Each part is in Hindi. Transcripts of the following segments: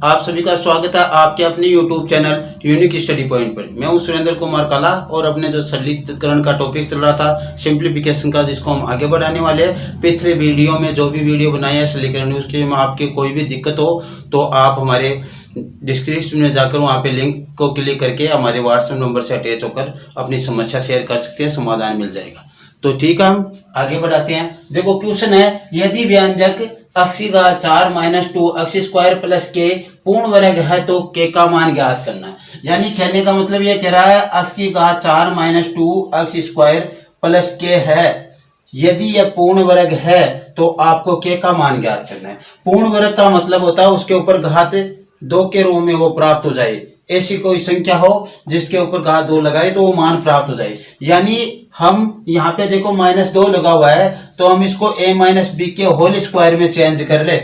आप सभी का स्वागत है आपके अपने YouTube channel unique study point पर। मैं हूं सुरेंद्र कुमार काला और अपने जो सरलीकरण का टॉपिक चल रहा था सिंप्लीफिकेशन का, जिसको हम आगे बढ़ाने वाले हैं। पिछले वीडियो में जो भी वीडियो बनाया है सरलीकरण, उसके में आपके कोई भी दिक्कत हो तो आप हमारे डिस्क्रिप्शन में जाकर वहाँ पे लिंक को क्लिक करके हमारे व्हाट्सएप नंबर से अटैच होकर अपनी समस्या शेयर कर सकते हैं, समाधान मिल जाएगा। तो ठीक है, हम आगे बढ़ाते हैं। देखो क्वेश्चन है, यदि व्यंजक x की घात 4 - 2 x स्क्वायर प्लस k पूर्ण वर्ग है तो k का मान ज्ञात करना है। यानी कहने का मतलब ये कह रहा है x की घात 4 - 2 x स्क्वायर प्लस k है, यदि यह पूर्ण वर्ग है तो आपको k का मान ज्ञात करना है। पूर्ण वर्ग का मतलब होता है उसके ऊपर घात 2 के रूप में वो प्राप्त हो जाए। ऐसी कोई संख्या हो जिसके ऊपर घात 2 लगाए तो वो मान प्राप्त हो जाए। यानी हम यहाँ पे देखो -2 लगा हुआ है तो हम इसको a - b के होल स्क्वायर में चेंज कर ले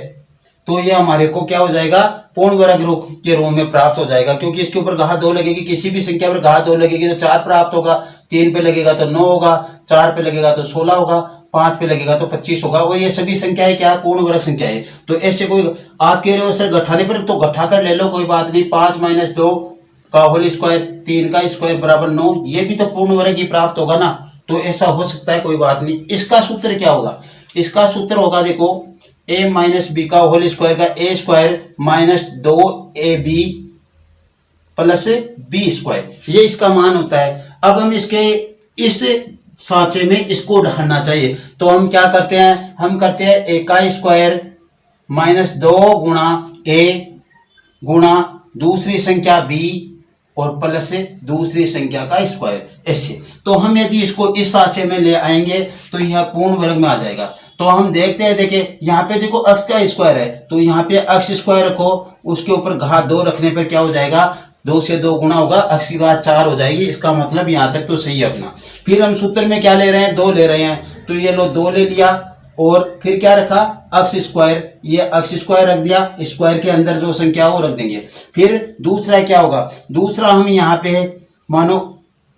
तो ये हमारे को क्या हो जाएगा, पूर्ण वर्ग रूप के रूप में प्राप्त हो जाएगा। क्योंकि इसके ऊपर घात 2 लगेगी, किसी भी संख्या पर घात 2 लगेगी तो 4 प्राप्त होगा, 3 पे लगेगा तो 9 होगा, 4 पे लगेगा तो 16 होगा, 5 पे लगेगा तो 25 होगा। और ये सभी संख्याएं क्या है, पूर्ण वर्ग संख्या है। तो ऐसे कोई आप कह रहे हो सर घटाने पर, तो घटा कर ले लो, कोई बात नहीं। 5 - 2 का होल स्क्वायर, 3 का स्क्वायर बराबर 9, ये भी तो पूर्ण वर्ग ही प्राप्त होगा ना। तो ऐसा हो सकता है, कोई बात नहीं। इसका सूत्र क्या होगा, इसका सूत्र होगा देखो a - b का होल स्क्वायर का a square - 2ab plus b square, ये इसका मान होता है। अब हम इसके इस सांचे में इसको ढालना चाहिए तो हम क्या करते हैं, हम करते हैं a का स्क्वायर -2 गुणा a गुणा दूसरी संख्या b और प्लस से दूसरी संख्या का स्क्वायर, ऐसे। तो हम यदि इसको इस सांचे में ले आएंगे तो यह पूर्ण वर्ग में आ जाएगा। तो हम देखते हैं, देखिए यहाँ पे देखो x का स्क्वायर है तो यहाँ पे x स्क्वायर रखो, उसके ऊपर घात 2 रखने पर क्या हो जाएगा, 2 से 2 गुना होगा, x की घात 4 हो जाएगी। इसका मतलब यहाँ तक तो सही है अपना। फिर हम सूत्र में क्या ले रहे हैं, 2 ले रहे हैं, तो ये लो 2 ले लिया और फिर क्या रखा, x स्क्वायर, ये x स्क्वायर रख दिया, स्क्वायर के अंदर जो संख्या वो रख देंगे। फिर दूसरा क्या होगा, दूसरा हम यहाँ पे मानो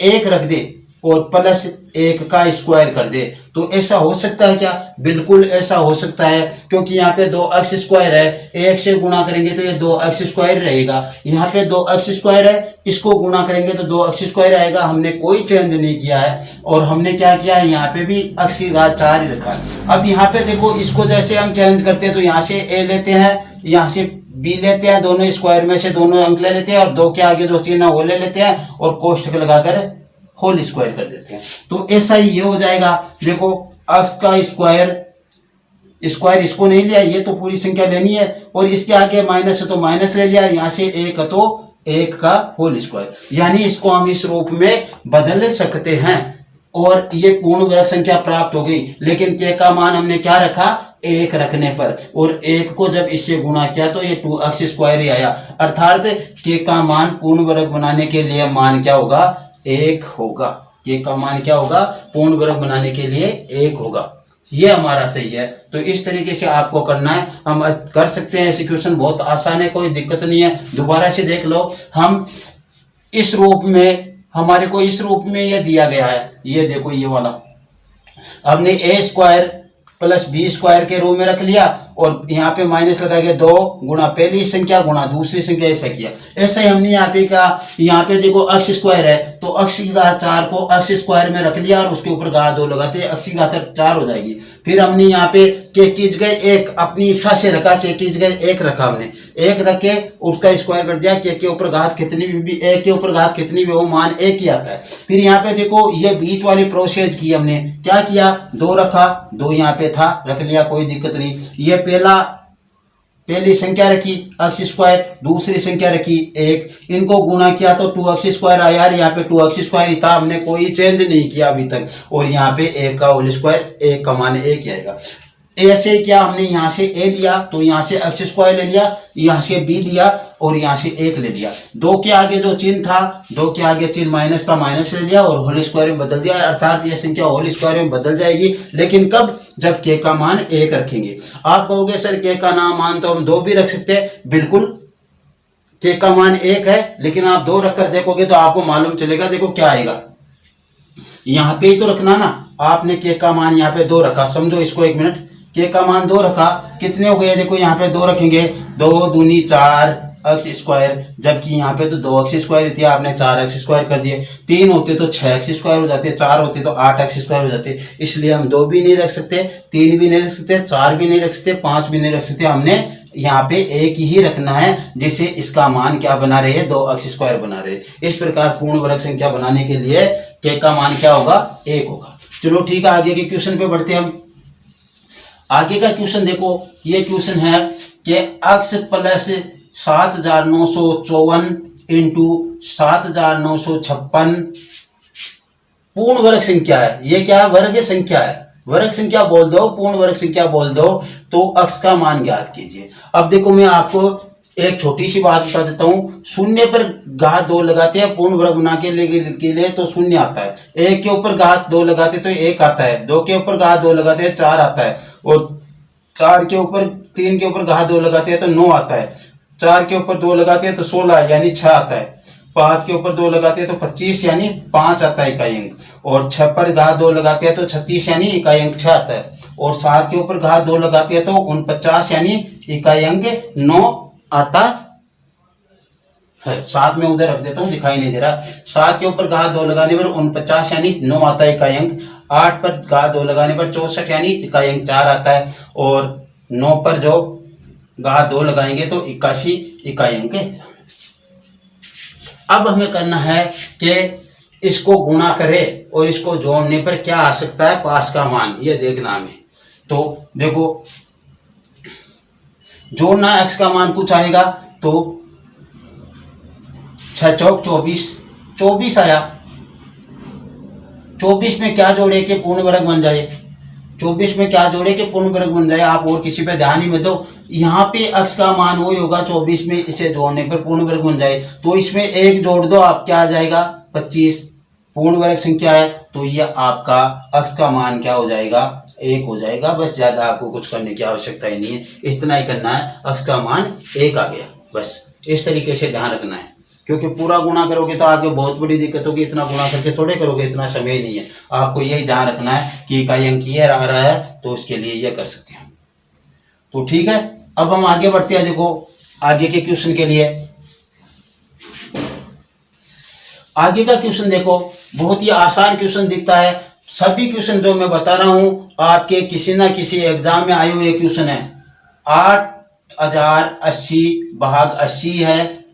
1 रख दे और प्लस 1 का स्क्वायर कर दे। तो ऐसा हो सकता है क्या, बिल्कुल ऐसा हो सकता है, क्योंकि यहाँ पे 2x स्क्वायर है, 1 से गुणा करेंगे तो ये 2x स्क्वायर रहेगा। यहाँ पे 2x स्क्वायर है, इसको गुणा करेंगे तो 2x स्क्वायर आएगा। हमने कोई चेंज नहीं किया है और हमने क्या किया है, यहाँ पे भी x की घात 4 ही रखा है। अब यहाँ पे देखो, इसको जैसे हम चेंज करते हैं तो यहाँ से a लेते हैं, यहाँ से b लेते हैं, दोनों स्क्वायर में से दोनों अंक ले लेते हैं और 2 के आगे जो चिन्ह है वो ले लेते हैं और कोष्ठक लगाकर होल स्क्वायर कर देते हैं। तो ऐसा ही ये हो जाएगा। देखो x का स्क्वायर, स्क्वायर इसको नहीं लिया, ये तो पूरी संख्या लेनी है, और इसके आगे माइनस है तो माइनस ले लिया, यहाँ से 1 है तो 1 का होल स्क्वायर। यानी इसको हम इस रूप में बदल सकते हैं और ये पूर्ण वर्ग संख्या प्राप्त हो गई। लेकिन k का मान हमने क्या रखा, 1 रखने पर, और 1 को जब इससे गुणा किया तो ये 2x स्क्वायर ही आया। अर्थात k का मान पूर्ण वर्ग बनाने के लिए मान क्या होगा, 1 होगा। k का मान क्या होगा, पूर्ण वर्ग बनाने के लिए 1 होगा। ये हमारा सही है। तो इस तरीके से आपको करना है, हम कर सकते हैं। ऐसे क्वेश्चन बहुत आसान है, कोई दिक्कत नहीं है। दोबारा से देख लो, हम इस रूप में, हमारे को इस रूप में ये दिया गया है, ये देखो ये वाला हमने a square plus b square के रूप में रख लिया और यहाँ पे माइनस लगा के 2 गुणा पहली संख्या गुणा दूसरी संख्या, ऐसा किया। ऐसा ही हमने यहाँ पे कहा, यहाँ पे देखो x स्क्वायर है तो x की घात 4 को x स्क्वायर में रख लिया और उसके ऊपर घात 2 लगाते हैं, x की घात 4 हो जाएगी। फिर हमने यहाँ पे k की जगह 1 अपनी इच्छा से रखा, k की जगह 1 रखा, हमने 1 रख के उसका स्क्वायर कर दिया। k के ऊपर घात कितनी भी, 1 के ऊपर घात कितनी भी हो, मान 1 ही आता है। फिर यहाँ पे देखो ये बीच वाली प्रोसेस की, हमने क्या किया, 2 रखा, 2 यहाँ पे था, रख लिया, कोई दिक्कत नहीं। ये पहली संख्या रखी x स्क्वायर, दूसरी संख्या रखी 1, इनको गुणा किया तो 2x स्क्वायर आया। यार यहाँ पे 2x स्क्वायर ही था, हमने कोई चेंज नहीं किया अभी तक। और यहाँ पे 1 का होल स्क्वायर, 1 का मान 1 ही आएगा। ऐसे क्या, हमने यहाँ से a लिया तो यहाँ से x स्क्वायर ले लिया, यहाँ से b लिया और यहाँ से 1 ले लिया। 2 के आगे जो चिन्ह था, 2 के आगे चिन्ह माइनस था, माइनस ले लिया और होल स्क्वायर में बदल दिया। अर्थात यह संख्या होल स्क्वायर में बदल जाएगी। लेकिन कब, जब k का मान 1 रखेंगे। आप कहोगे सर k का मान तो हम 2 भी रख सकते हैं, बिल्कुल k का मान 1 है, लेकिन आप 2 रखकर देखोगे तो आपको मालूम चलेगा। देखो क्या आएगा, यहाँ पे ही तो रखना ना, आपने k का मान यहाँ पे 2 रखा, समझो इसको 1 मिनट। k का मान 2 रखा, कितने हो गए, देखो यहाँ पे 2 रखेंगे, 2 दूनी 4, अक्ष स्क्वायर, जबकि यहाँ पे तो 2 अक्ष स्क्वायर थी, आपने 4 अक्ष स्क्वायर कर दिए। 3 होते तो 6 अक्ष स्क्वायर हो जाते, 4 होते तो 8 अक्ष स्क्वायर हो जाते। इसलिए हम 2 भी नहीं रख सकते, 3 भी नहीं रख सकते, 4 भी नहीं रख सकते, 5 भी नहीं रख सकते। हमने यहाँ पे एक ही रखना है जिससे इसका मान क्या बना रहे, 2 अक्ष स्क्वायर बना रहे। इस प्रकार पूर्ण वर्ग संख्या बनाने के लिए k का मान क्या होगा, 1 होगा। चलो ठीक है, आगे के क्वेश्चन पे बढ़ते हैं हम। आगे का क्वेश्चन देखो, ये क्वेश्चन है कि अक्ष प्लस 7954 इंटू 7956 पूर्ण वर्ग संख्या है। ये क्या है, वर्ग संख्या है। वर्ग संख्या बोल दो, पूर्ण वर्ग संख्या बोल दो, तो अक्ष का मान ज्ञात कीजिए। अब देखो मैं आपको एक छोटी सी बात बता देता हूँ। शून्य पर घात 2 लगाते हैं पूर्ण वर्ग बना के लिए तो शून्य आता है। 1 के ऊपर घात 2 लगाते तो 1 आता है। 2 के ऊपर घात 2 लगाते हैं 4 आता है। और 4 के ऊपर 3 के ऊपर घात 2 लगाते हैं तो 9 आता है। 4 के ऊपर 2 लगाते हैं तो 16 यानी 6 आता है। 5 के ऊपर 2 लगाते हैं तो 25 यानी 5 आता है इकाई अंक। और 6 पर घात 2 लगाते हैं तो 36 यानी इकाई अंक 6 आता है। और 7 के ऊपर घात 2 लगाते हैं तो 49 यानी इकाई अंक 9 आता है। 7 में उधर रख देता हूँ, दिखाई नहीं दे रहा। 7 के ऊपर घात 2 लगाने पर 49 यानी 9 आता है इकाई अंक। 8 पर घात 2 लगाने पर 64 यानी इकाई अंक 4 आता है। और 9 पर जो घात 2 लगाएंगे तो 81 इकाई अंक। अब हमें करना है कि इसको गुणा करें और इसको जोड़ने पर क्या आ सकता है पास का मान, ये देखना हमें। तो देखो जोड़ना, x का मान कुछ आएगा तो 6 चौक 24, 24 आया। 24 में क्या जोड़े कि पूर्ण वर्ग बन जाए। 24 में क्या जोड़े कि पूर्ण वर्ग बन जाए। आप और किसी पे ध्यान ही मत दो। यहाँ पे x का मान वही होगा 24 में, इसे जोड़ने पर पूर्ण वर्ग बन जाए। तो इसमें 1 जोड़ दो, आप क्या आ जाएगा 25। पूर्ण वर्ग संख्या है तो ये आपका x का मान क्या हो जाएगा, 1 हो जाएगा। बस ज्यादा आपको कुछ करने की आवश्यकता ही नहीं है, इतना ही करना है। x का मान 1 आ गया, बस इस तरीके से ध्यान रखना है। क्योंकि पूरा गुणा करोगे तो आपको बहुत बड़ी दिक्कत होगी। इतना गुणा करके थोड़े करोगे, इतना समय नहीं है। आपको यही ध्यान रखना है कि इकाई अंक ये आ रहा है तो उसके लिए ये कर सकते हैं। तो ठीक है, अब हम आगे बढ़ते हैं। देखो आगे के क्वेश्चन के लिए, आगे का क्वेश्चन देखो बहुत ही आसान क्वेश्चन दिखता है। सभी क्वेश्चन जो मैं बता रहा हूं आपके किसी ना किसी एग्जाम में आए हुए क्वेश्चन है। 8080 भाग 80 है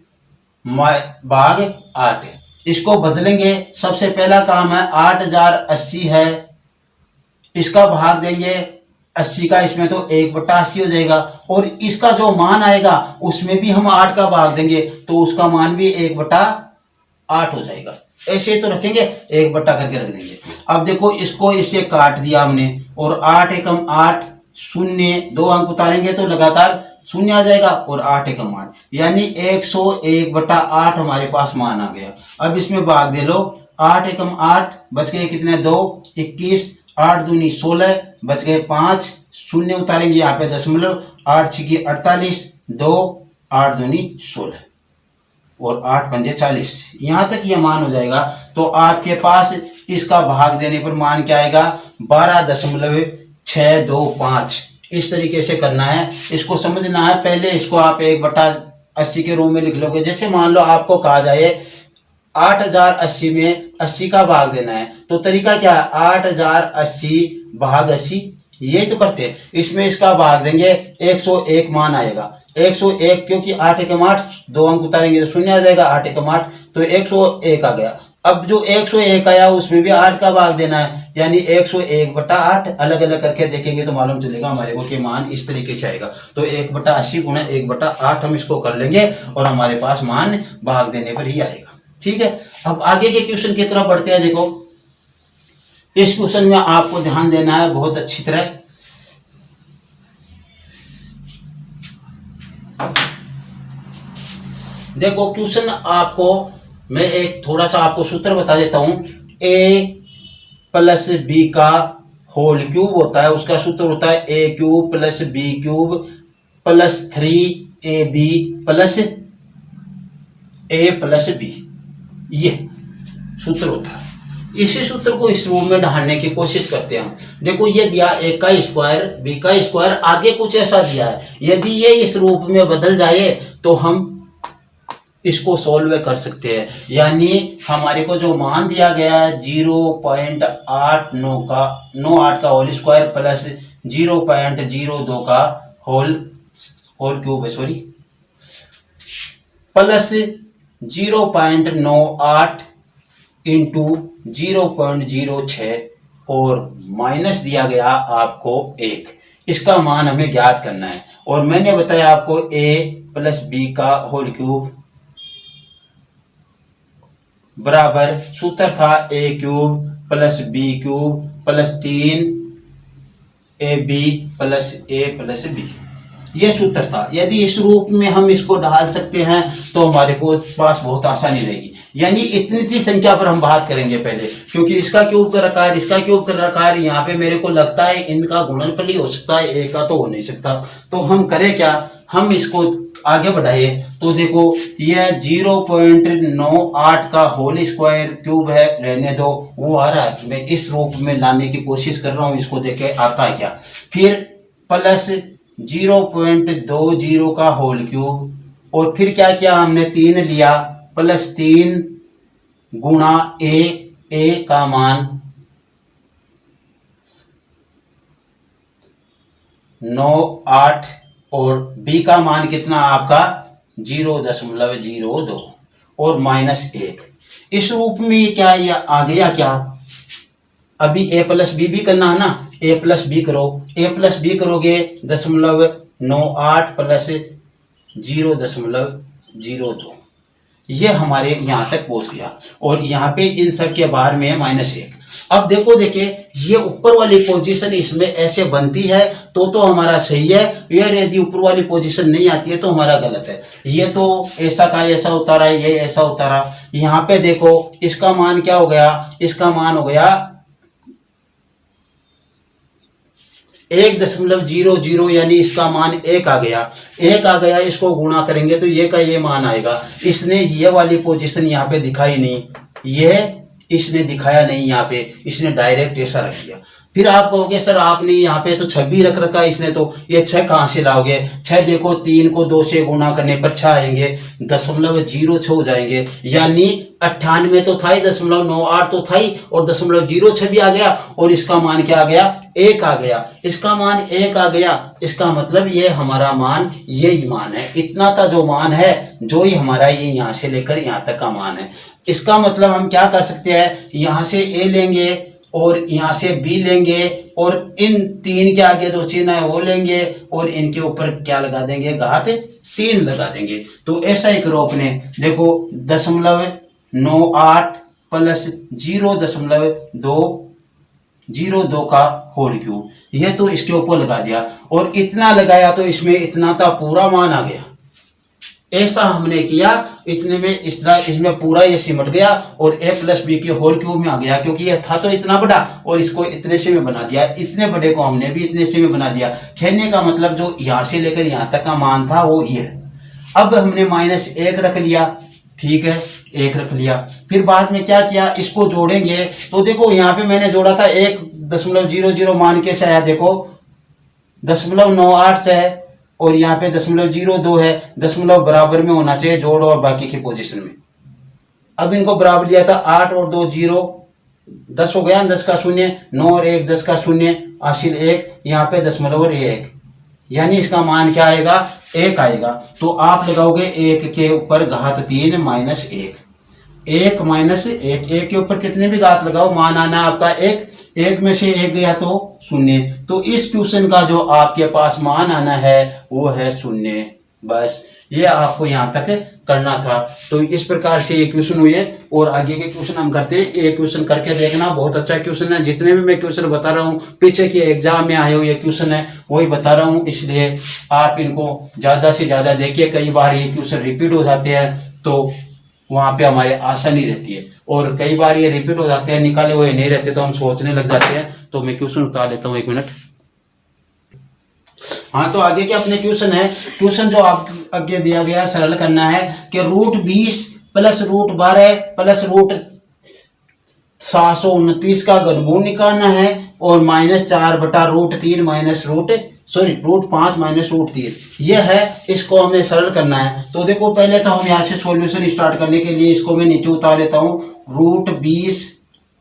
भाग 8 है। इसको बदलेंगे। सबसे पहला काम है 8080 है, इसका भाग देंगे 80 का, इसमें तो 1/80 हो जाएगा। और इसका जो मान आएगा उसमें भी हम 8 का भाग देंगे तो उसका मान भी 1/8 हो जाएगा। ऐसे तो रखेंगे, 1/8 करके रख देंगे। अब देखो इसको इससे काट दिया हमने और 8 एकम 8 शून्य, 2 अंक उतारेंगे तो लगातार शून्य आ जाएगा और 8 एकम 8 यानी 101/8 हमारे पास मान आ गया। अब इसमें भाग दे लो। 8 एकम 8 बच गए कितने, 2, 21, 8 दूनी 16, बच गए 5, शून्य उतारेंगे यहाँ पे दशमलव, 8 छिकी 48, 2, 8 दूनी 16 और 8 पंजे 40। यहाँ तक ये मान हो जाएगा तो आपके पास इसका भाग देने पर मान क्या आएगा, 12.625। इस तरीके से करना है, इसको समझना है। पहले इसको आप 1/80 के रूप में लिख लोगे। जैसे मान लो आपको कहा जाए 8080 में 80 का भाग देना है तो तरीका क्या है, 8080 भाग 80 ये तो करते हैं। इसमें इसका भाग देंगे, 101 मान आएगा। 101 क्योंकि 8 एकम 8, 2 अंक उतारेंगे तो शून्य आ जाएगा। 8 एकम 8 तो 101 आ गया। अब जो 101 आया उसमें भी 8 का भाग देना है यानी 101/8। अलग अलग करके देखेंगे तो मालूम चलेगा हमारे को कि मान इस तरीके से आएगा। तो 1/80 गुणा 1/8 हम इसको कर लेंगे और हमारे पास मान भाग देने पर ही आएगा। ठीक है, अब आगे के क्वेश्चन की तरफ बढ़ते हैं। देखो इस क्वेश्चन में आपको ध्यान देना है बहुत अच्छी तरह। देखो क्वेश्चन आपको मैं एक थोड़ा सा आपको सूत्र बता देता हूं। a प्लस बी का होल क्यूब होता है, उसका सूत्र होता है a cube plus B cube plus 3ab plus a plus B, ये सूत्र होता है। इसी सूत्र को इस रूप में ढालने की कोशिश करते हैं हम। देखो ये दिया a का स्क्वायर b का स्क्वायर, आगे कुछ ऐसा दिया है। यदि ये इस रूप में बदल जाए तो हम इसको सोल्व कर सकते हैं। यानी हमारे को जो मान दिया गया है 0.89 का होल स्क्वायर प्लस 0.02 का होल क्यूब है, सॉरी, प्लस 0.98 इंटू 0.06 और माइनस दिया गया आपको 1। इसका मान हमें ज्ञात करना है। और मैंने बताया आपको a प्लस बी का होल क्यूब बराबर सूत्र था a cube plus B cube plus 3ab plus a plus b, ये सूत्र था। यदि इस रूप में हम इसको डाल सकते हैं तो हमारे पास बहुत आसानी रहेगी। यानी इतनी सी संख्या पर हम बात करेंगे पहले, क्योंकि इसका क्यूब कर रखा है, इसका क्यूब कर रखा है, यहाँ पे मेरे को लगता है इनका गुणनफल ही हो सकता है, ए का तो हो नहीं सकता। तो हम करें क्या, हम इसको आगे बढ़ाए तो देखो यह 0.98 का होल स्क्वायर क्यूब है, रहने दो, वो आ रहा है, मैं इस रूप में लाने की कोशिश कर रहा हूँ, इसको देखे आता है क्या। फिर प्लस 0.20 का होल क्यूब, और फिर क्या किया हमने 3 लिया प्लस 3 गुणा ए का मान 9.8 और b का मान कितना आपका 0.02 और माइनस 1। इस रूप में क्या ये आ गया क्या, अभी a प्लस बी भी करना है ना, a प्लस बी करो, a प्लस बी करोगे 0.98 प्लस 0.02, ये हमारे यहाँ तक पहुँच गया। और यहाँ पे इन सब के बाहर में है -1। अब देखिए ये ऊपर वाली पोजीशन इसमें ऐसे बनती है तो हमारा सही है, यार यदि ऊपर वाली पोजीशन नहीं आती है तो हमारा गलत है। ये तो ऐसा का ऐसा उतारा, ये ऐसा उतारा। यहाँ पे देखो इसका मान क्या हो गया, इसका मान हो गया 1.00, यानी इसका मान 1 आ गया। इसको गुणा करेंगे तो ये का ये मान आएगा। इसने ये वाली पोजीशन यहाँ पे दिखाई नहीं, ये इसने दिखाया नहीं, यहाँ पे इसने डायरेक्ट ऐसा रख दिया। फिर आप कहोगे सर आपने यहाँ पे तो 6 रख रखा है इसने, तो ये 6 कहाँ से लाओगे। 6 देखो 3 को 2 से गुणा करने पर 6 आएंगे, 0.06 हो जाएंगे, यानी 98 तो था ही, 0.98 तो था ही, और 0.06 भी आ गया, और इसका मान क्या आ गया 1 आ गया। इसका मान 1 आ गया, इसका मतलब ये हमारा मान यही मान है, इतना का जो मान है जो ही हमारा ये यहाँ से लेकर यहाँ तक का मान है। इसका मतलब हम क्या कर सकते हैं, यहाँ से a लेंगे और यहाँ से b लेंगे, और इन 3 के आगे जो चिन्ह है वो लेंगे, और इनके ऊपर क्या लगा देंगे, घात 3 लगा देंगे। तो ऐसा ही करो अपने, देखो 0.98 प्लस 0.02 का होल क्यूब, ये तो इसके ऊपर लगा दिया, और इतना लगाया तो इसमें इतना था पूरा मान आ गया। ऐसा हमने किया, इतने में इसमें पूरा ये सिमट गया और a प्लस बी के होल क्यूब में आ गया, क्योंकि ये था तो इतना बड़ा और इसको इतने से में बना दिया, इतने बड़े को हमने भी इतने से में बना दिया। कहने का मतलब जो यहाँ से लेकर यहाँ तक का मान था वो ये। अब हमने -1 रख लिया, ठीक है, 1 रख लिया। फिर बाद में क्या किया, इसको जोड़ेंगे तो देखो यहाँ पे मैंने जोड़ा था 1.00 मान के से आया, देखो 0.98 से है और यहाँ पे 0.02 है, दशमलव बराबर में होना चाहिए जोड़ और बाकी की पोजीशन में। अब इनको बराबर लिया था 8 और 2 0, 10 हो गया, 10 का 0, 9 और 1 10 का 0, हासिल 1, यहाँ पे दशमलव और 1, यानी इसका मान क्या आएगा 1 आएगा। तो आप लगाओगे 1 के ऊपर घात 3 -1, 1 -1, 1 के ऊपर कितने भी घात लगाओ मान आना आपका 1, 1 में से 1 गया तो 0। तो इस क्वेश्चन का जो आपके पास मान आना है वो है 0। बस ये आपको यहाँ तक करना था। तो इस प्रकार से ये क्वेश्चन हुए और आगे के क्वेश्चन हम करते हैं। ये क्वेश्चन करके देखना, बहुत अच्छा क्वेश्चन है। जितने भी मैं क्वेश्चन बता रहा हूँ पीछे के एग्जाम में आए हुए क्वेश्चन है वही बता रहा हूँ, इसलिए आप इनको ज़्यादा से ज़्यादा देखिए। कई बार ये क्वेश्चन रिपीट हो जाते हैं तो वहाँ पे हमारे आसानी रहती है, और कई बार ये रिपीट हो जाते हैं, निकाले हुए नहीं रहते तो हम सोचने लग जाते हैं। तो मैं क्वेश्चन उतार लेता हूँ, 1 मिनट। हाँ, तो आगे के अपने क्वेश्चन है। क्वेश्चन जो आप आगे दिया गया सरल करना है कि √20 प्लस √12 प्लस √729 का घनमूल निकालना है। और -4/√3 माइनस √5 माइनस √3 ये है। इसको हमें सरल करना है। तो देखो पहले तो हम यहाँ से सॉल्यूशन स्टार्ट करने के लिए इसको मैं नीचे उतार लेता हूँ। √20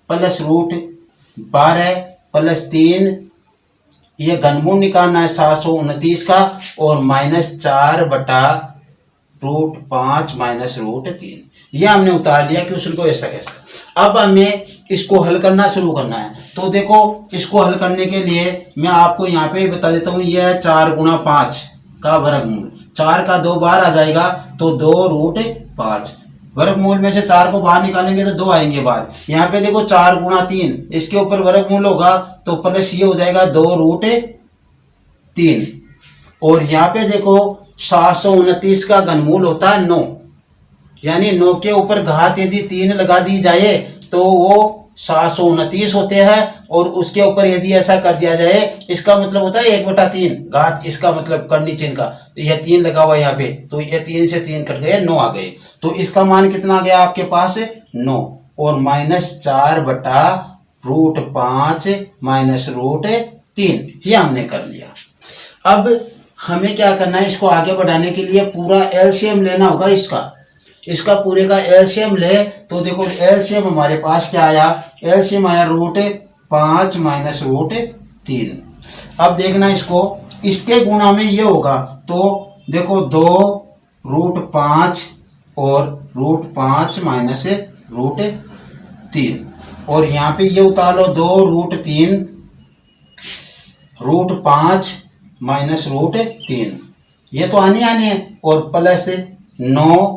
प्लस √12 प्लस 3, ये घनमूल निकालना है 729 का, और -4/√5 माइनस √3 ये हमने उतार लिया क्वेश्चन को ऐसा कैसा। अब हमें इसको हल करना शुरू करना है। तो देखो इसको हल करने के लिए मैं आपको यहाँ पे बता देता हूँ, यह 4 × 5 का वर्गमूल, 4 का 2 बार आ जाएगा तो 2√5, वर्गमूल में से 4 को बाहर निकालेंगे तो 2 आएंगे बाहर। यहाँ पे देखो 4 × 3, इसके ऊपर वर्गमूल होगा तो प्लस ये हो जाएगा 2√3, और यहाँ पे देखो 729 का घनमूल होता है 9, यानी 9 के ऊपर घात यदि 3 लगा दी जाए तो वो 729 होते हैं, और उसके ऊपर यदि ऐसा कर दिया जाए इसका मतलब होता है 1/3 घात, इसका मतलब करनी चिन्ह का, तो यह 3 लगा हुआ है यहाँ पे, तो ये 3 से 3 कट गए, 9 आ गए। तो इसका मान कितना आ गया आपके पास 9, और -4/√5 माइनस √3 ये हमने कर लिया। अब हमें क्या करना है, इसको आगे बढ़ाने के लिए पूरा एलसीएम लेना होगा इसका पूरे का एलसीएम ले। तो देखो एलसीएम हमारे पास क्या आया, एलसीएम आया √5 माइनस √3। अब देखना इसको, इसके गुणा में ये होगा, तो देखो 2√5 और √5 माइनस √3, और यहाँ पे ये उतार लो 2√3 √5 माइनस √3, ये तो आनी है, और प्लस 9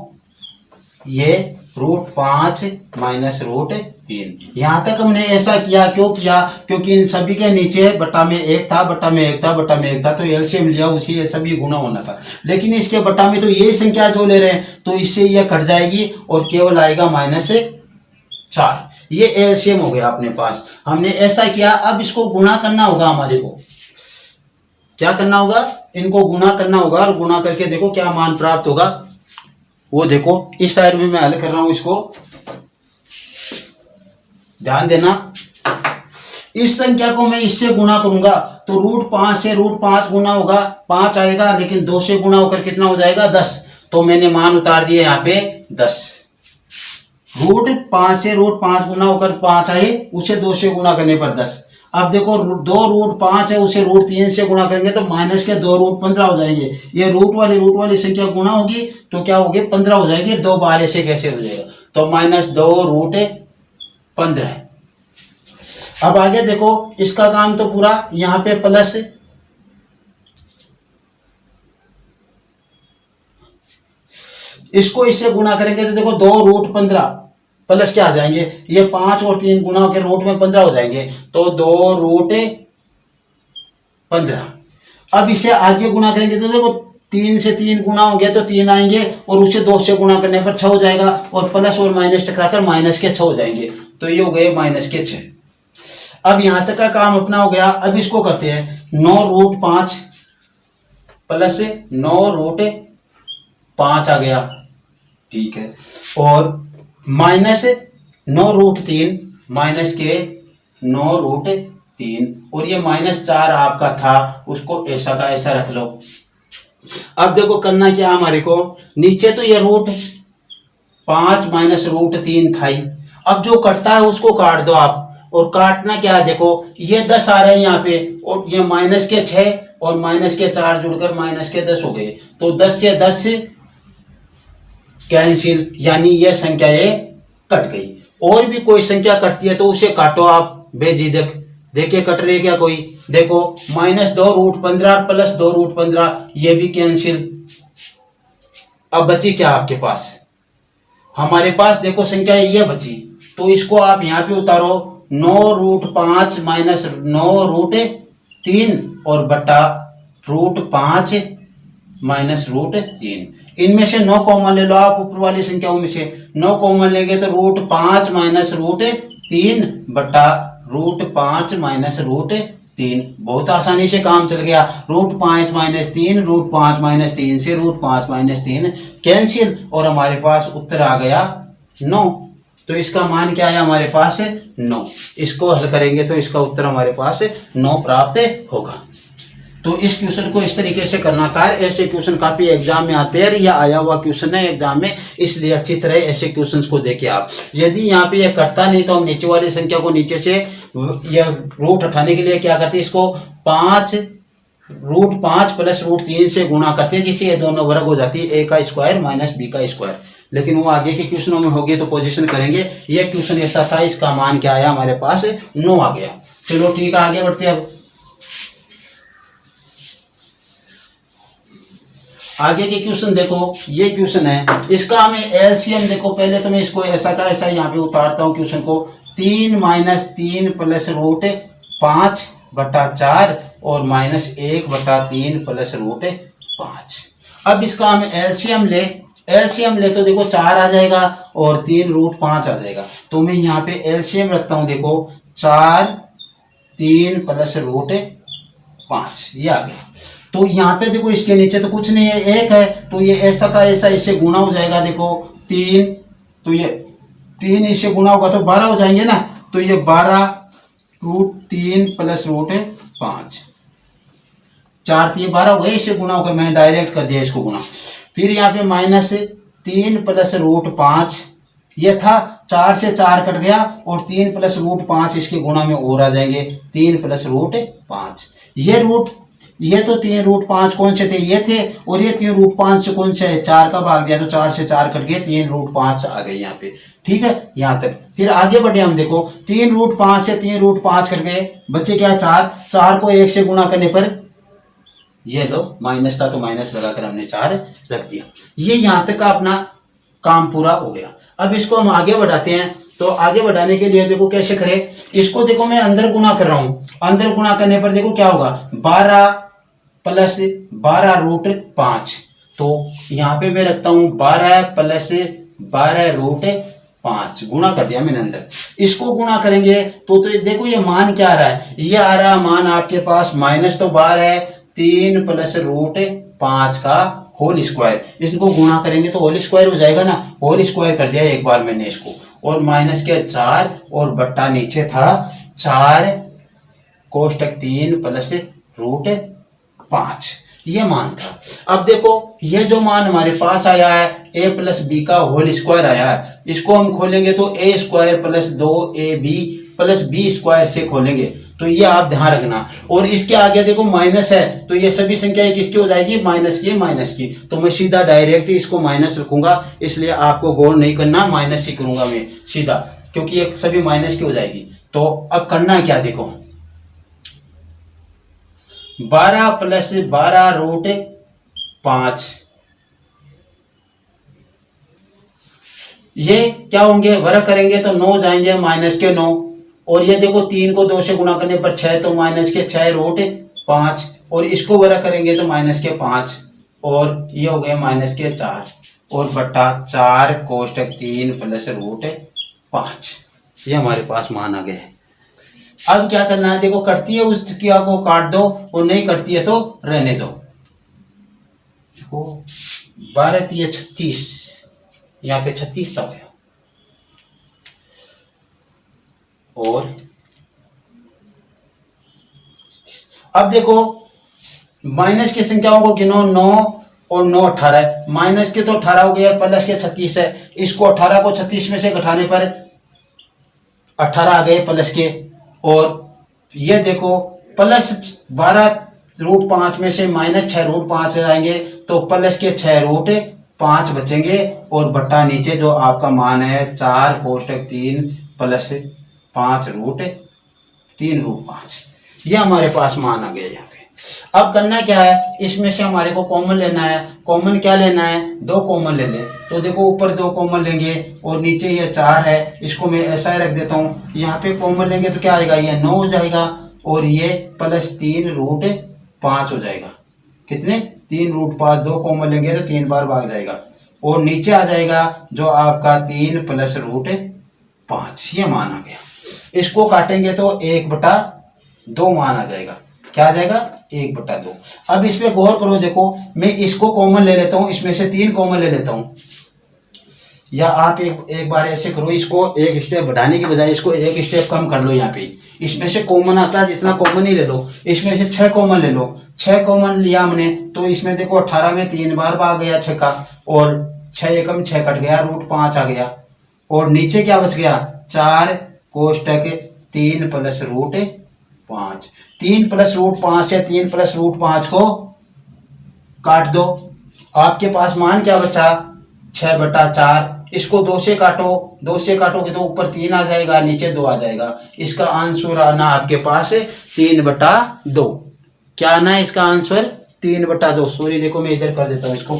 ये √5 माइनस √3। यहाँ तक हमने ऐसा किया क्यों किया, क्योंकि इन सभी के नीचे बटा में 1 था, बटा में 1 था, बटा में 1 था, तो एलसीएम लिया, उसी ये सभी गुना होना था। लेकिन इसके बटा में तो ये संख्या जो ले रहे हैं, तो इससे ये कट जाएगी और केवल आएगा -4। ये एलसीएम हो गया अपने पास। हमने ऐसा किया। अब इसको गुणा करना होगा, हमारे को क्या करना होगा, इनको गुणा करना होगा, और गुणा करके देखो क्या मान प्राप्त होगा। वो देखो इस साइड में मैं हल कर रहा हूं, इसको ध्यान देना। इस संख्या को मैं इससे गुणा करूंगा तो √5 से √5 गुना होगा, 5 आएगा, लेकिन 2 से गुणा होकर कितना हो जाएगा 10। तो मैंने मान उतार दिया यहाँ पे 10। √5 से √5 गुना होकर 5 आए, उसे 2 से गुणा करने पर 10। अब देखो 2√5 है, उसे √3 से गुणा करेंगे तो माइनस के 2√15 हो जाएंगे। ये रूट वाली संख्या गुणा होगी तो क्या होगी 15 हो जाएगी। 2 बार ऐसे कैसे हो जाएगा, तो -2√15। अब आगे देखो इसका काम तो पूरा, यहाँ पे प्लस, इसको इससे गुणा करेंगे तो देखो 2√15 प्लस क्या आ जाएंगे, ये 5 और 3 गुना होकर रूट में 15 हो जाएंगे, तो 2√15। अब इसे आगे गुणा करेंगे तो देखो 3 से 3 गुना हो गया तो 3 आएंगे, और उसे 2 से गुणा करने पर 6 हो जाएगा, और प्लस और माइनस टकराकर -6 हो जाएंगे, तो ये हो गए -6। अब यहां तक का काम अपना हो गया। अब इसको करते हैं 9√5 प्लस 9√5 आ गया, ठीक है, और -9√3 माइनस के 9√3, और ये -4 आपका था, उसको ऐसा का ऐसा रख लो। अब देखो करना क्या हमारे को, नीचे तो ये √5 माइनस √3 था ही। अब जो कटता है उसको काट दो आप, और काटना क्या है, देखो ये 10 आ रहे हैं यहाँ पे, और ये -6 और -4 जुड़कर -10 हो गए, तो 10 से 10 कैंसिल, यानी ये संख्या ये कट गई। और भी कोई संख्या कटती है तो उसे काटो आप बेझिझक, देखिए कट रही है क्या कोई, देखो -2√15 प्लस 2√15 ये भी कैंसिल। अब बची क्या आपके पास, हमारे पास देखो संख्या ये बची, तो इसको आप यहाँ पे उतारो 9√5 माइनस 9√3 और बटा √5 माइनस √3। इनमें से 9 कॉमन ले लो आप, ऊपर वाली संख्याओं में से 9 कॉमन लेंगे तो √5 माइनस √3 बटा √5 माइनस √3। बहुत आसानी से काम चल गया। √5 माइनस 3, √5 माइनस 3 से √5 माइनस 3 कैंसिल, और हमारे पास उत्तर आ गया 9। तो इसका मान क्या है हमारे पास 9। इसको हल करेंगे तो इसका उत्तर हमारे पास 9 प्राप्त होगा। तो इस क्वेश्चन को इस तरीके से करना था। ऐसे क्वेश्चन काफी एग्जाम में आते हैं, या आया हुआ क्वेश्चन है एग्जाम में, इसलिए अच्छी तरह ऐसे क्वेश्चंस को देखिए आप। यदि यहाँ पे ये कटता नहीं तो हम नीचे वाली संख्या को नीचे से यह रूट हटाने के लिए क्या करते हैं, इसको 5 √5 प्लस √3 से गुणा करते हैं, जिससे ये दोनों वर्ग हो जाती है a का स्क्वायर माइनस b का स्क्वायर। लेकिन वो आगे के क्वेश्चनों में होगी तो पोजीशन करेंगे। ये क्वेश्चन ऐसा था, इसका मान क्या आया हमारे पास 9 आ गया। चलो ठीक है, आगे बढ़ते हैं। अब आगे के क्वेश्चन देखो, ये क्वेश्चन है, इसका हमें एलसीएम देखो। पहले तो मैं इसको ऐसा का ऐसा यहाँ पे उतारता हूँ क्वेश्चन को। 3 - 3 प्लस √5/4 और -1/3 प्लस √5। अब इसका हम एलसीएम ले तो देखो 4 आ जाएगा और 3 √5 आ जाएगा। तो मैं यहाँ पे एलसीएम रखता हूँ, देखो 4 3 प्लस √5 ये आ गया। तो यहाँ पे देखो इसके नीचे तो कुछ नहीं है, 1 है, तो ये ऐसा का ऐसा इससे गुना हो जाएगा। देखो 3, तो ये 3 इससे गुना होगा तो 12 हो जाएंगे ना। तो ये 12 √3 प्लस √5, 4 ये 12 हो गए, इससे गुना होकर मैंने डायरेक्ट कर दिया इसको गुना। फिर यहाँ पे -3 प्लस √5, ये था 4 से 4 कट गया और 3 प्लस √5 इसके गुना में और आ जाएंगे, 3 प्लस √5। ये तो 3 √5 कौन से थे, ये थे, और ये 3 √5 से कौन से है, 4 का भाग दिया तो 4 से 4 कट गए, 3 √5 आ गए यहाँ पे। ठीक है, यहाँ तक। फिर आगे बढ़े हम, देखो 3 √5 से 3 √5 कट गए, बच्चे क्या 4 को 1 से गुणा करने पर ये लो माइनस था तो माइनस लगाकर हमने 4 रख दिया। ये यहाँ तक का अपना काम पूरा हो गया। अब इसको हम आगे बढ़ाते हैं। तो आगे बढ़ाने के लिए देखो कैसे करें, इसको देखो मैं अंदर गुणा कर रहा हूँ। अंदर गुणा करने पर देखो क्या होगा, 12 प्लस 12 √5। तो यहाँ पे मैं रखता हूँ 12 प्लस 12 √5, गुणा कर दिया मैंने अंदर। इसको गुणा करेंगे तो देखो ये मान क्या आ रहा है, ये आ रहा है मान आपके पास माइनस तो 12 है, 3 प्लस √5 का होल स्क्वायर। इसको गुणा करेंगे तो होल स्क्वायर हो जाएगा ना, होल स्क्वायर कर दिया एक बार मैंने इसको, और माइनस के 4 और बट्टा नीचे था 4 कोष्टक 3 प्लस √5, ये मान था। अब देखो ये जो मान हमारे पास आया है a प्लस बी का होल स्क्वायर आया है, इसको हम खोलेंगे तो a² plus 2ab plus b² से खोलेंगे। तो ये आप ध्यान रखना। और इसके आगे देखो माइनस है, तो ये सभी संख्याएं किसकी हो जाएगी, माइनस की। तो मैं सीधा डायरेक्ट ही इसको माइनस रखूंगा, इसलिए आपको गौर नहीं करना, माइनस ही करूंगा मैं सीधा, क्योंकि ये सभी माइनस की हो जाएगी। तो अब करना है क्या, देखो 12 प्लस 12 √5, ये क्या होंगे, वर्ग करेंगे तो 9 जाएंगे, माइनस के 9। और ये देखो 3 को 2 से गुणा करने पर 6, तो माइनस के 6 √5, और इसको वर्ग करेंगे तो माइनस के 5, और ये हो गए माइनस के 4 और बट्टा 4 कोष्टक 3 प्लस √5। ये हमारे पास मान आ गए। अब क्या करना है, देखो कटती है उस क्रिया को काट दो, और नहीं कटती है तो रहने दो। 12 × 36, यहाँ पे 36 था गया। और अब देखो माइनस की संख्याओं को गिनो, 9 और 9 18, माइनस के तो 18 हो गया, प्लस के 36 है, इसको 18 को 36 में से घटाने पर 18 आ गए प्लस के। और ये देखो प्लस 12 √5 में से माइनस 6 √5 आएंगे, तो प्लस के 6 √5 बचेंगे, और बट्टा नीचे जो आपका मान है 4 कोष्टक 3 प्लस 5 √3 √5, ये हमारे पास मान आ गया यहाँ पे। अब करना क्या है, इसमें से हमारे को कॉमन लेना है। कॉमन क्या लेना है, 2 कॉमन ले ले। तो देखो ऊपर 2 कॉमन लेंगे और नीचे ये 4 है, इसको मैं ऐसा ही रख देता हूँ। यहाँ पे कॉमन लेंगे तो क्या आएगा, ये 9 हो जाएगा, और ये प्लस 3 √5 हो जाएगा। कितने, 3 √5, 2 कॉमन लेंगे तो 3 बार भाग जाएगा, और नीचे आ जाएगा जो आपका 3 प्लस √5, ये मान आ गया। इसको काटेंगे तो 1/2 मान आ जाएगा। क्या आ जाएगा, 1/2। अब इस पे गौर करो, देखो मैं इसको कॉमन ले लेता हूँ, इसमें से 3 कॉमन ले लेता हूँ, या आप एक बार ऐसे करो, इसको एक स्टेप बढ़ाने की बजाय इसको एक स्टेप कम कर लो। यहाँ पे इसमें से कॉमन आता है, जितना कॉमन ही ले लो। इसमें से 6 कॉमन ले लो। 6 कॉमन लिया हमने तो इसमें देखो 18 में 3 बार आ गया 6 का, और 6 एकम 6 कट गया, रूट 5 आ गया। और नीचे क्या बच गया, 4 कोष्टक 3 प्लस रूट 5। 3 प्लस रूट 5 है, 3 प्लस रूट 5 को काट दो। आपके पास मान क्या बचा, 6/4। इसको 2 से काटो, 2 से काटोगे तो ऊपर 3 आ जाएगा, नीचे 2 आ जाएगा। इसका आंसर आना आपके पास 3/2। क्या आना है इसका आंसर, 3/2। सॉरी देखो मैं इधर कर देता हूं इसको,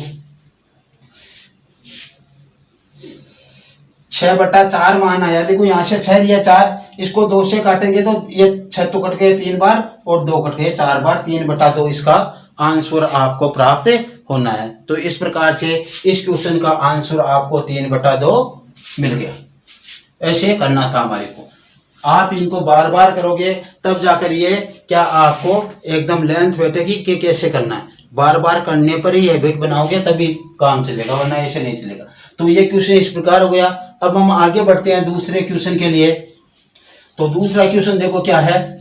6/4 मान आया। देखो यहाँ से 6 लिया 4, इसको 2 से काटेंगे तो ये 6 तो कट गए 3 बार, और 2 कट गए 4 बार। 3/2 इसका आंसर आपको प्राप्त होना है। तो इस प्रकार से इस क्वेश्चन का आंसर आपको 3/2 मिल गया। ऐसे करना था हमारे को। आप इनको बार बार करोगे तब जाकर ये क्या आपको एकदम लेंथ बैठेगी कि कैसे करना है। बार बार करने पर ही हैबिट बनाओगे तभी काम चलेगा, वरना ऐसे नहीं चलेगा। तो ये क्वेश्चन इस प्रकार हो गया। अब हम आगे बढ़ते हैं दूसरे क्वेश्चन के लिए। तो दूसरा क्वेश्चन देखो क्या है,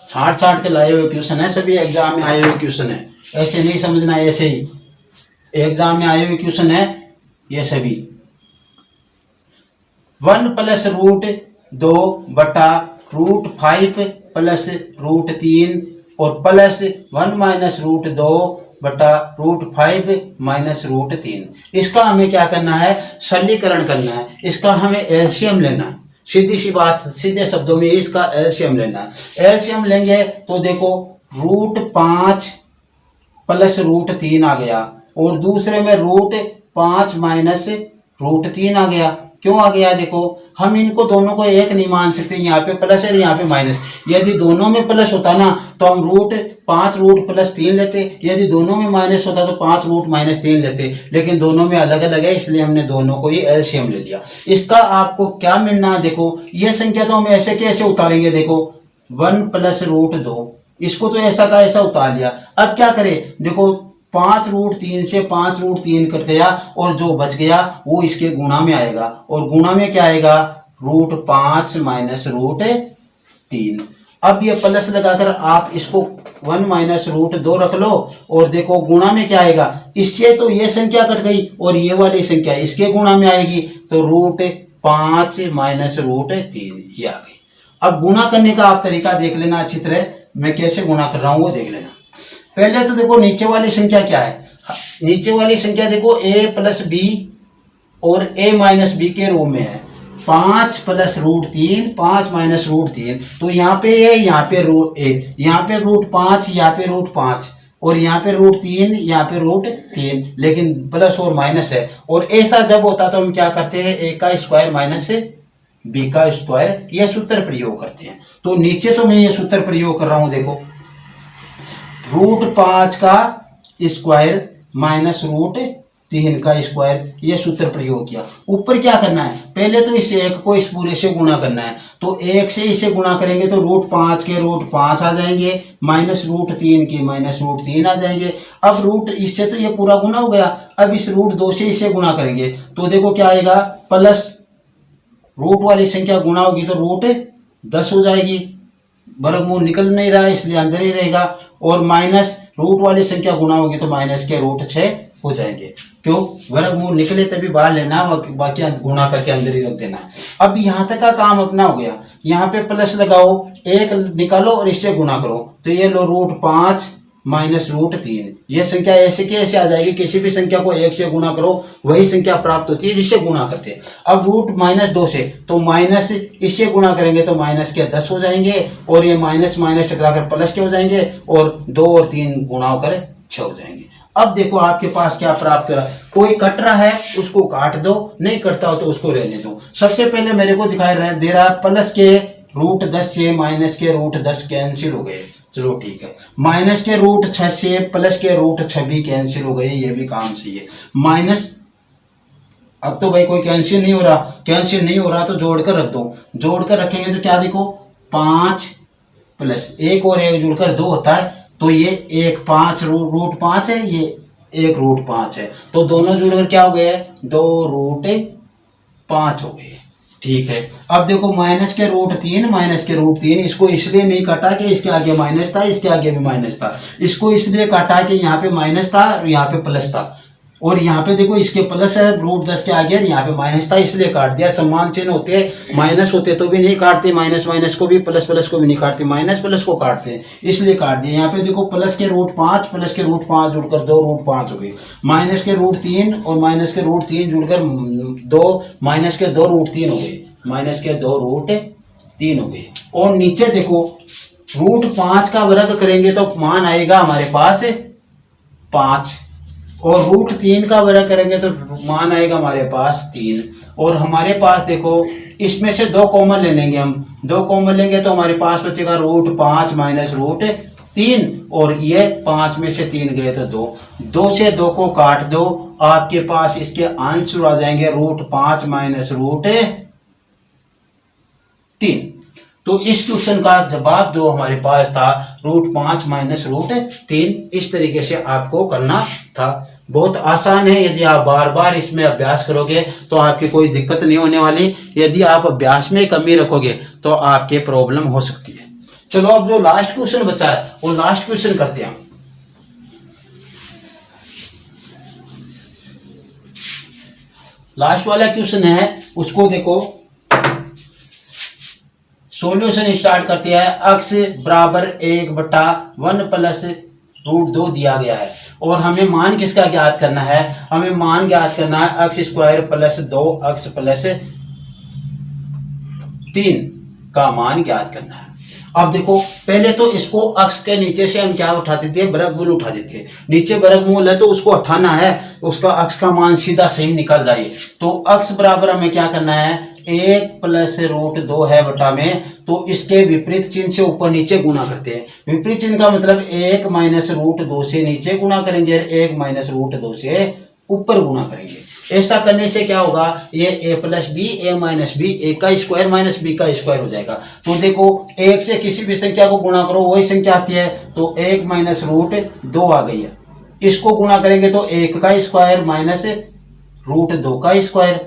छाट के लाए हुए क्वेश्चन है, सभी एग्जाम में आए हुए क्वेश्चन है। ऐसे नहीं समझना, ऐसे ही एग्जाम में आए हुए क्वेश्चन है ये सभी। 1 प्लस रूट 2 बटा रूट 5 प्लस रूट 3 और प्लस 1 माइनस रूट 2 बटा रूट 5 माइनस रूट 3। इसका हमें क्या करना है, सरलीकरण करना है। इसका हमें एलसीएम लेना है। सीधी सी बात, सीधे शब्दों में इसका एलसीएम लेना है। एलसीएम लेंगे तो देखो रूट 5 प्लस रूट 3 आ गया, और दूसरे में रूट 5 माइनस रूट 3 आ गया। क्यों आ गया, देखो हम इनको दोनों को एक नहीं मान सकते, यहाँ पे प्लस है यहाँ पे माइनस। यदि दोनों में प्लस होता ना तो हम रूट 5 रूट प्लस 3 लेते, यदि दोनों में माइनस होता तो 5 रूट माइनस 3 लेते, लेकिन दोनों में अलग अलग है इसलिए हमने दोनों को ही एलसीएम ले लिया। इसका आपको क्या मिलना है, देखो ये संख्या तो हम ऐसे कैसे उतारेंगे, देखो 1 प्लस रूट 2, इसको तो ऐसा का ऐसा उतार लिया। अब क्या करें, देखो 5 रूट 3 से 5 रूट 3 कट गया, और जो बच गया वो इसके गुणा में आएगा, और गुणा में क्या आएगा, रूट 5 माइनस रूट 3। अब ये प्लस लगाकर आप इसको 1 माइनस रूट 2 रख लो, और देखो गुणा में क्या आएगा, इससे तो ये संख्या कट गई और ये वाली संख्या इसके गुणा में आएगी, तो रूट 5 माइनस रूट 3 ये आ गई। अब गुणा करने का आप तरीका देख लेना अच्छी तरह, मैं कैसे गुणा कर रहा हूं वो देख लेना। पहले तो देखो नीचे वाली संख्या क्या है, नीचे वाली संख्या देखो a प्लस बी और a माइनस बी के रूप में है। 5 प्लस रूट 3, 5 माइनस रूट 3, तो यहाँ पे है, यहाँ पे रूट 1, यहाँ पे रूट 5, यहाँ पे रूट 5, और यहाँ पे रूट 3, यहाँ पे रूट 3, लेकिन प्लस और माइनस है। और ऐसा जब होता तो हम क्या करते हैं, a का स्क्वायर माइनस b का स्क्वायर, यह सूत्र प्रयोग करते हैं। तो नीचे तो मैं ये सूत्र प्रयोग कर रहा हूँ, देखो रूट 5 का स्क्वायर माइनस रूट 3 का स्क्वायर, ये सूत्र प्रयोग किया। ऊपर क्या करना है, पहले तो इस एक को इस पूरे से गुणा करना है, तो 1 से इसे गुणा करेंगे तो रूट 5 के रूट 5 आ जाएंगे, माइनस रूट 3 के माइनस रूट 3 आ जाएंगे। अब रूट इससे तो ये पूरा गुणा हो गया, अब इस रूट 2 से इसे गुणा करेंगे तो देखो क्या आएगा, प्लस रूट वाली संख्या गुणा होगी तो रूट 10 हो जाएगी, वर्गमूल निकल नहीं रहा है इसलिए अंदर ही रहेगा, और माइनस रूट वाली संख्या गुणा होगी तो माइनस के रूट 6 हो जाएंगे। क्यों, वर्गमूल निकले तभी बाहर लेना, बाकी गुणा करके अंदर ही रख देना। अब यहाँ तक का काम अपना हो गया। यहाँ पे प्लस लगाओ, 1 निकालो और इससे गुणा करो, तो ये लो रूट 5 माइनस रूट 3, ये संख्या ऐसे कैसे आ जाएगी, किसी भी संख्या को 1 से गुणा करो वही संख्या प्राप्त होती है जिससे गुणा करते हैं। अब रूट माइनस 2 से, तो माइनस इससे गुणा करेंगे तो माइनस के 10 हो जाएंगे, और ये माइनस माइनस टकराकर प्लस के हो जाएंगे, और 2 और 3 गुणा होकर 6 हो जाएंगे। अब देखो आपके पास क्या प्राप्त हो, कोई कट रहा है उसको काट दो, नहीं कटता हो तो उसको रहने दो। सबसे पहले मेरे को दिखाई दे रहा है प्लस के रूट 10 से माइनस के रूट 10 कैंसिल हो गए, चलो ठीक है। माइनस के रूट 6 से प्लस के रूट 6 भी कैंसिल हो गए, ये भी काम सही है। माइनस, अब तो भाई कोई कैंसिल नहीं हो रहा, कैंसिल नहीं हो रहा तो जोड़कर रख दो, जोड़कर रखेंगे तो क्या देखो 5 प्लस 1 और 1 जुड़कर 2 होता है, तो ये 1 5 रूट 5 है, ये एक रूट 5 है, तो दोनों जुड़कर क्या हो गए, 2 रूट 5 हो गए। ठीक है, अब देखो माइनस के रूट 3, माइनस के रूट 3, इसको इसलिए नहीं काटा कि इसके आगे माइनस था, इसके आगे भी माइनस था, इसको इसलिए काटा कि यहाँ पे माइनस था और यहाँ पे प्लस था, और यहाँ पे देखो इसके प्लस है रूट 10 के आगे, यहाँ पे माइनस था इसलिए काट दिया। समान चिन्ह होते माइनस होते तो भी नहीं काटते, माइनस माइनस को भी, प्लस प्लस को भी नहीं काटते, माइनस प्लस को काटते इसलिए काट दिया। यहाँ पे देखो प्लस के रूट 5, प्लस के रूट 5 जुड़कर 2 रूट 5 हो गए, माइनस के रूट 3 और माइनस के रूट 3 जुड़कर 2, माइनस के 2 रूट 3 हो गए, माइनस के 2 रूट 3 हो गए। और नीचे देखो रूट 5 का वर्ग करेंगे तो मान आएगा हमारे पास 5, और रूट 3 का वर्ग करेंगे तो मान आएगा हमारे पास 3, और हमारे पास देखो इसमें से 2 कॉमन ले लेंगे हम, 2 कॉमन लेंगे तो हमारे पास बचेगा रूट 5 माइनस रूट 3, और ये 5 में से 3 गए तो 2, 2 से 2 को काट दो, आपके पास इसके आंसर आ जाएंगे रूट 5 माइनस रूट 3। तो इस क्वेश्चन का जवाब जो हमारे पास था रूट 5 माइनस रूट 3, इस तरीके से आपको करना था। बहुत आसान है, यदि आप बार बार इसमें अभ्यास करोगे तो आपकी कोई दिक्कत नहीं होने वाली, यदि आप अभ्यास में कमी रखोगे तो आपके प्रॉब्लम हो सकती है। चलो अब जो लास्ट क्वेश्चन बचा है वो लास्ट क्वेश्चन करते हैं। लास्ट वाला क्वेश्चन है उसको देखो, सॉल्यूशन स्टार्ट करते हैं। अक्स बराबर 1/1 प्लस रूट 2 दिया गया है, और हमें मान किसका ज्ञात करना है, हमें मान ज्ञात करना है अक्स स्क्वायर प्लस 2 अक्स प्लस 3 का मान ज्ञात करना है। अब देखो पहले तो इसको अक्स के नीचे से हम क्या उठाते थे, वर्गमूल उठा देते हैं, नीचे वर्गमूल है तो उसको हटाना है, उसका अक्स का मान सीधा सही निकल जाए। तो अक्स बराबर हमें क्या करना है, 1 प्लस रूट 2 है बटा में, तो इसके विपरीत चिन्ह से ऊपर नीचे गुणा करते हैं। विपरीत चिन्ह का मतलब 1 माइनस रूट 2 से नीचे गुणा करेंगे, 1 माइनस रूट 2 से ऊपर गुणा करेंगे। ऐसा करने से क्या होगा, ये a plus B A minus B, A का स्क्वायर माइनस बी का स्क्वायर हो जाएगा। तो देखो 1 से किसी भी संख्या को गुणा करो वही संख्या आती है, तो 1 माइनस रूट 2 आ गई है, इसको गुणा करेंगे तो 1 का स्क्वायर माइनस रूट 2 का स्क्वायर,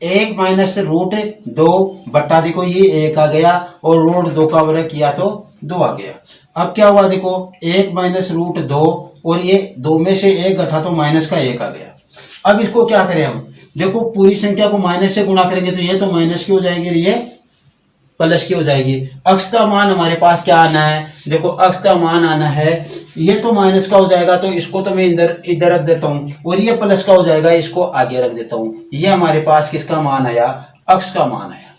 1 माइनस रूट 2 बट्टा देखो ये 1 आ गया, और रूट 2 का वर्ग किया तो 2 आ गया। अब क्या हुआ देखो 1 माइनस रूट 2, और ये 2 में से 1 घटा तो माइनस का 1 आ गया। अब इसको क्या करें हम, देखो पूरी संख्या को माइनस से गुणा करेंगे तो ये तो माइनस की हो जाएगी, ये प्लस की हो जाएगी। अक्स का मान हमारे पास क्या आना है, देखो अक्स का मान आना है, ये तो माइनस का हो जाएगा तो इसको तो मैं इधर रख देता हूँ, और ये प्लस का हो जाएगा, इसको आगे रख देता हूँ। ये हमारे पास किसका मान आया, अक्स का मान आया।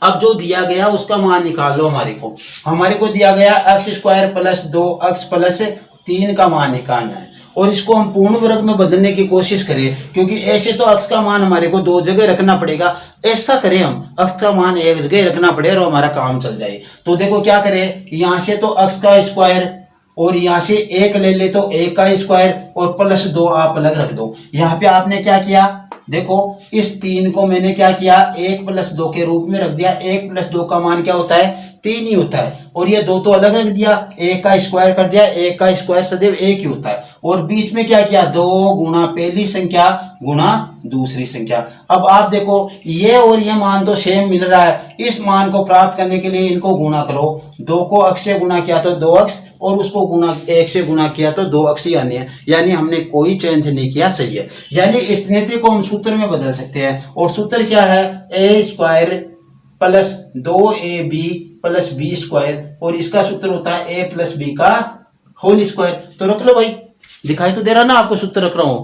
अब जो दिया गया उसका मान निकाल लो। हमारे को दिया गया अक्स स्क्वायर प्लस 2 अक्स प्लस 3 का मान निकालना है, और इसको हम पूर्ण वर्ग में बदलने की कोशिश करें, क्योंकि ऐसे तो अक्स का मान हमारे को 2 जगह रखना पड़ेगा। ऐसा करें हम अक्स का मान 1 जगह रखना पड़ेगा और हमारा काम चल जाए। तो देखो क्या करें, यहाँ से तो अक्स का स्क्वायर और यहाँ से 1 ले ले तो 1 का स्क्वायर और प्लस 2 आप अलग रख दो। यहाँ पे आपने क्या किया, देखो इस 3 को मैंने क्या किया 1 प्लस 2 के रूप में रख दिया। 1 प्लस 2 का मान क्या होता है, 3 ही होता है, और ये 2 तो अलग रख दिया, 1 का स्क्वायर कर दिया। 1 का स्क्वायर सदैव 1 ही होता है, और बीच में क्या किया 2 गुना पहली संख्या गुना दूसरी संख्या। अब आप देखो ये और ये मान तो सेम मिल रहा है, इस मान को प्राप्त करने के लिए इनको गुणा करो। 2 को अक्स से गुणा किया तो 2 अक्स, और उसको गुणा 1 से गुणा किया तो 2 अक्स ही आने हैं, यानी हमने कोई चेंज नहीं किया, सही है। यानी इतने को हम सूत्र में बदल सकते हैं, और सूत्र क्या है, A square plus 2ab plus B square, और इसका सूत्र होता है a प्लस बी का होल स्क्वायर। तो रख लो भाई, दिखाई तो दे रहा ना आपको, सूत्र रख रहा हूं।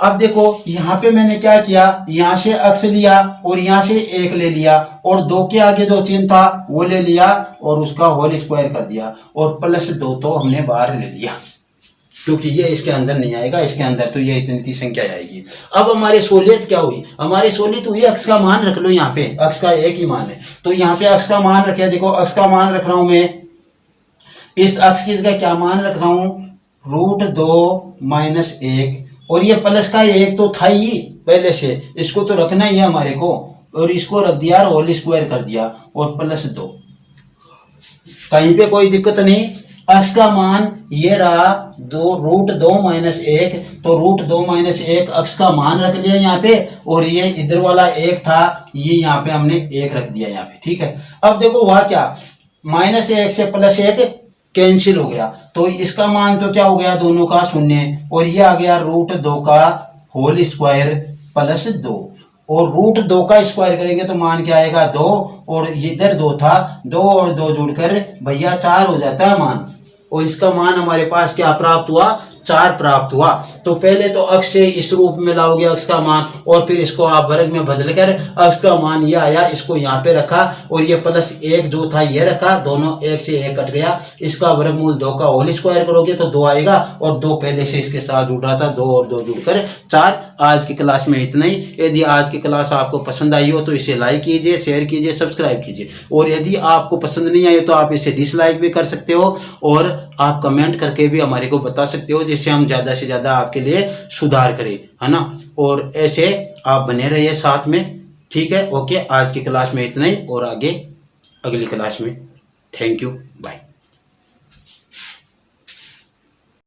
अब देखो यहाँ पे मैंने क्या किया, यहाँ से अक्स लिया और यहाँ से 1 ले लिया, और 2 के आगे जो चिन्ह था वो ले लिया और उसका होल स्क्वायर कर दिया, और प्लस 2 तो हमने बाहर ले लिया, क्योंकि ये इसके अंदर नहीं आएगा, इसके अंदर तो ये इतनी संख्या आएगी। अब हमारी सहूलियत क्या हुई, हमारी सहूलियत हुई अक्स का मान रख लो, यहाँ पे अक्स का 1 ही मान है, तो यहाँ पे अक्स का मान रखे। देखो अक्स का मान रख रहा हूं मैं, इस अक्स की जगह क्या मान रख रहा हूं, रूट 2 माइनस 1, और ये प्लस का 1 तो था ही पहले से, इसको तो रखना ही है हमारे को, और इसको रख दिया और होल स्क्वायर कर दिया, और प्लस 2। कहीं पे कोई दिक्कत नहीं, x का मान ये रहा √2 - 1, तो √2 - 1 x का मान रख लिया यहाँ पे, और ये इधर वाला 1 था, ये यहाँ पे हमने 1 रख दिया यहाँ पे, ठीक है। अब देखो हुआ क्या, -1 से +1 कैंसिल हो गया, तो इसका मान तो क्या हो गया, दोनों का 0, और ये आ गया √2 का होल स्क्वायर प्लस 2, और √2 का स्क्वायर करेंगे तो मान क्या आएगा 2, और इधर 2 था, 2 और 2 जुड़कर भैया 4 हो जाता है मान, और इसका मान हमारे पास क्या प्राप्त हुआ, 4 प्राप्त हुआ। तो पहले तो x से इस रूप में लाओगे x का मान, और फिर इसको आप वर्ग में बदलकर x का मान ये आया, इसको यहाँ पे रखा, और ये +1 जो था ये रखा, दोनों 1 से 1 कट गया, इसका वर्गमूल 2 का होल स्क्वायर करोगे तो 2 आएगा, और 2 पहले से इसके साथ जुड़ रहा था, 2 और 2 जुड़कर 4। आज की क्लास में इतना ही। यदि आज की क्लास आपको पसंद आई हो तो इसे लाइक कीजिए, शेयर कीजिए, सब्सक्राइब कीजिए, और यदि आपको पसंद नहीं आई तो आप इसे डिसलाइक भी कर सकते हो, और आप कमेंट करके भी हमारे को बता सकते हो, जिससे हम ज़्यादा से ज़्यादा आपके लिए सुधार करें, है ना। और ऐसे आप बने रहिए साथ में, ठीक है। ओके, आज की क्लास में इतना ही, और आगे अगली क्लास में। Thank you.